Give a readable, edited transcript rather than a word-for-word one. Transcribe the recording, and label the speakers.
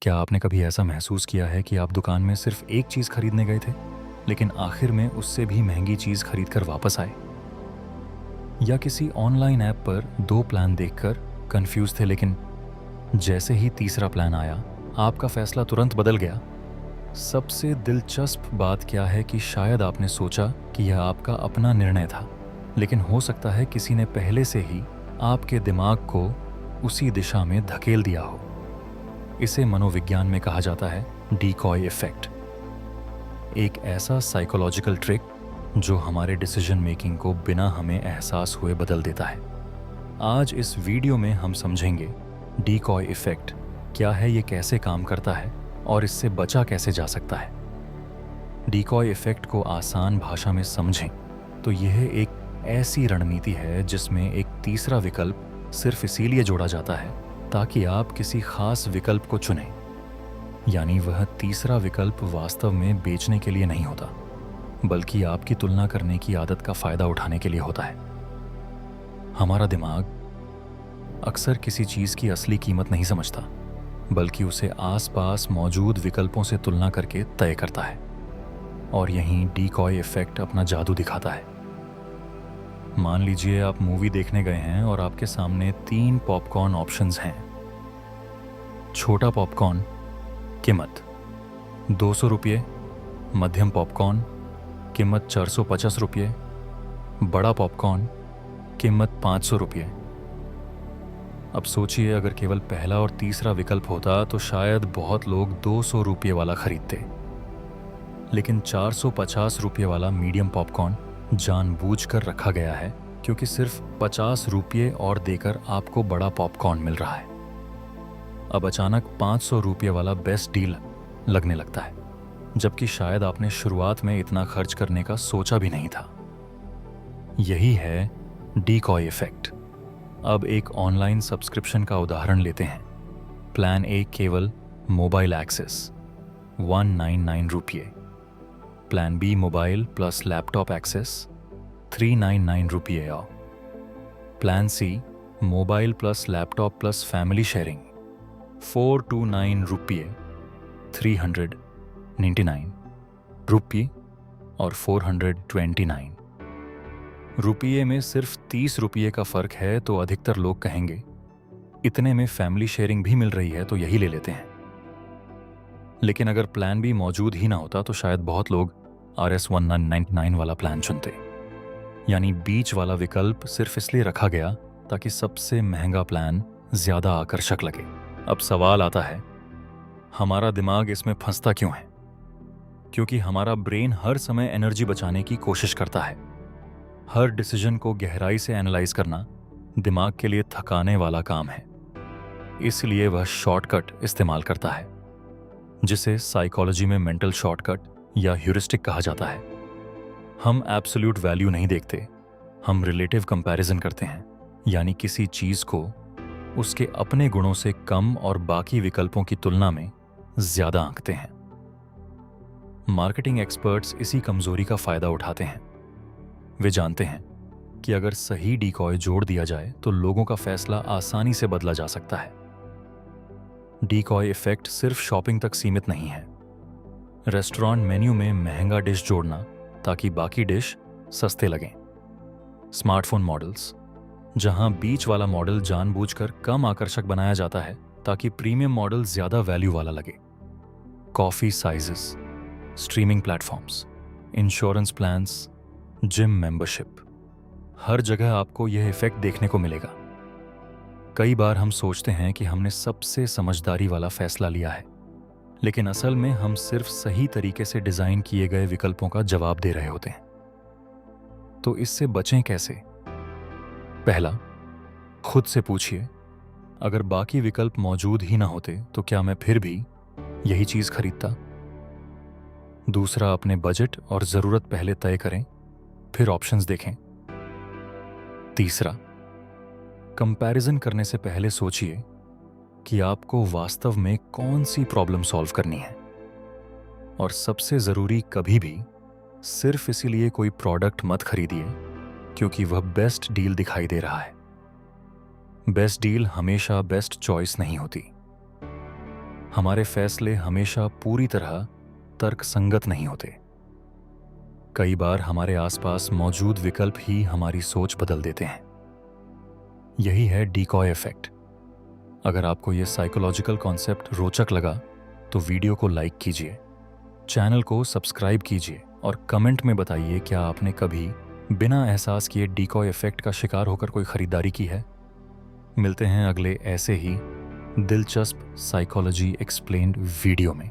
Speaker 1: क्या आपने कभी ऐसा महसूस किया है कि आप दुकान में सिर्फ एक चीज़ खरीदने गए थे, लेकिन आखिर में उससे भी महंगी चीज़ खरीद कर वापस आए? या किसी ऑनलाइन ऐप पर दो प्लान देखकर कंफ्यूज थे, लेकिन जैसे ही तीसरा प्लान आया, आपका फैसला तुरंत बदल गया? सबसे दिलचस्प बात क्या है कि शायद आपने सोचा कि यह आपका अपना निर्णय था, लेकिन हो सकता है किसी ने पहले से ही आपके दिमाग को उसी दिशा में धकेल दिया हो। इसे मनोविज्ञान में कहा जाता है डीकॉय इफेक्ट। एक ऐसा साइकोलॉजिकल ट्रिक जो हमारे डिसीजन मेकिंग को बिना हमें एहसास हुए बदल देता है। आज इस वीडियो में हम समझेंगे डीकॉय इफेक्ट क्या है, ये कैसे काम करता है और इससे बचा कैसे जा सकता है। डीकॉय इफेक्ट को आसान भाषा में समझें तो यह एक ऐसी रणनीति है जिसमें एक तीसरा विकल्प सिर्फ इसीलिए जोड़ा जाता है ताकि आप किसी खास विकल्प को चुनें। यानी वह तीसरा विकल्प वास्तव में बेचने के लिए नहीं होता, बल्कि आपकी तुलना करने की आदत का फायदा उठाने के लिए होता है। हमारा दिमाग अक्सर किसी चीज की असली कीमत नहीं समझता, बल्कि उसे आसपास मौजूद विकल्पों से तुलना करके तय करता है। और यहीं डीकॉय इफेक्ट अपना जादू दिखाता है। मान लीजिए आप मूवी देखने गए हैं और आपके सामने 3 पॉपकॉर्न ऑप्शंस हैं। छोटा पॉपकॉर्न कीमत 200 रुपये, मध्यम पॉपकॉर्न कीमत 450 रुपये, बड़ा पॉपकॉर्न कीमत 500 रुपये। अब सोचिए, अगर केवल पहला और तीसरा विकल्प होता तो शायद बहुत लोग 200 रुपये वाला खरीदते, लेकिन 450 रुपये वाला मीडियम पॉपकॉर्न जानबूझकर रखा गया है क्योंकि सिर्फ 50 रुपये और देकर आपको बड़ा पॉपकॉर्न मिल रहा है। अब अचानक 500 रुपये वाला बेस्ट डील लगने लगता है, जबकि शायद आपने शुरुआत में इतना खर्च करने का सोचा भी नहीं था। यही है डीकॉय इफेक्ट। अब एक ऑनलाइन सब्सक्रिप्शन का उदाहरण लेते हैं। प्लान ए केवल मोबाइल एक्सेस 199 रुपये, plan B mobile plus laptop access 399 रुपये, plan C mobile plus laptop plus family sharing 429 रुपये, 399 रुपये और 429 रुपये में सिर्फ 30 रुपये का फर्क है, तो अधिकतर लोग कहेंगे इतने में फैमिली शेयरिंग भी मिल रही है तो यही ले लेते हैं। लेकिन अगर प्लान बी मौजूद ही ना होता तो शायद बहुत लोग RS 1999 वाला प्लान चुनते। यानी बीच वाला विकल्प सिर्फ इसलिए रखा गया ताकि सबसे महंगा प्लान ज्यादा आकर्षक लगे। अब सवाल आता है, हमारा दिमाग इसमें फंसता क्यों है? क्योंकि हमारा ब्रेन हर समय एनर्जी बचाने की कोशिश करता है। हर डिसीजन को गहराई से एनालाइज करना दिमाग के लिए थकाने वाला काम है। इसलिए वह शॉर्टकट इस्तेमाल करता है, जिसे साइकोलॉजी में मेंटल शॉर्टकट या ह्यूरिस्टिक कहा जाता है। हम एब्सोल्यूट वैल्यू नहीं देखते, हम रिलेटिव कंपैरिजन करते हैं। यानी किसी चीज को उसके अपने गुणों से कम और बाकी विकल्पों की तुलना में ज्यादा आंकते हैं। मार्केटिंग एक्सपर्ट्स इसी कमजोरी का फायदा उठाते हैं। वे जानते हैं कि अगर सही डीकॉय जोड़ दिया जाए तो लोगों का फैसला आसानी से बदला जा सकता है। डीकॉय इफेक्ट सिर्फ शॉपिंग तक सीमित नहीं है। रेस्टोरेंट मेन्यू में महंगा डिश जोड़ना ताकि बाकी डिश सस्ते लगें। स्मार्टफोन मॉडल्स, जहां बीच वाला मॉडल जानबूझकर कम आकर्षक बनाया जाता है ताकि प्रीमियम मॉडल ज्यादा वैल्यू वाला लगे। Coffee sizes, streaming platforms, insurance plans, gym membership, हर जगह आपको यह इफेक्ट देखने को मिलेगा। कई बार हम सोचते हैं कि हमने सबसे समझदारी वाला फैसला लिया है, लेकिन असल में हम सिर्फ सही तरीके से डिजाइन किए गए विकल्पों का जवाब दे रहे होते हैं। तो इससे बचें कैसे? पहला, खुद से पूछिए, अगर बाकी विकल्प मौजूद ही ना होते तो क्या मैं फिर भी यही चीज खरीदता? दूसरा, अपने बजट और जरूरत पहले तय करें, फिर ऑप्शंस देखें। तीसरा, कंपैरिजन करने से पहले सोचिए कि आपको वास्तव में कौन सी प्रॉब्लम सॉल्व करनी है। और सबसे जरूरी, कभी भी सिर्फ इसीलिए कोई प्रोडक्ट मत खरीदिए क्योंकि वह बेस्ट डील दिखाई दे रहा है। बेस्ट डील हमेशा बेस्ट चॉइस नहीं होती। हमारे फैसले हमेशा पूरी तरह तर्कसंगत नहीं होते। कई बार हमारे आसपास मौजूद विकल्प ही हमारी सोच बदल देते हैं। यही है डिकॉय इफेक्ट। अगर आपको यह साइकोलॉजिकल कॉन्सेप्ट रोचक लगा तो वीडियो को लाइक कीजिए, चैनल को सब्सक्राइब कीजिए और कमेंट में बताइए क्या आपने कभी बिना एहसास किए डिकॉय इफेक्ट का शिकार होकर कोई खरीदारी की है। मिलते हैं अगले ऐसे ही दिलचस्प साइकोलॉजी एक्सप्लेन्ड वीडियो में।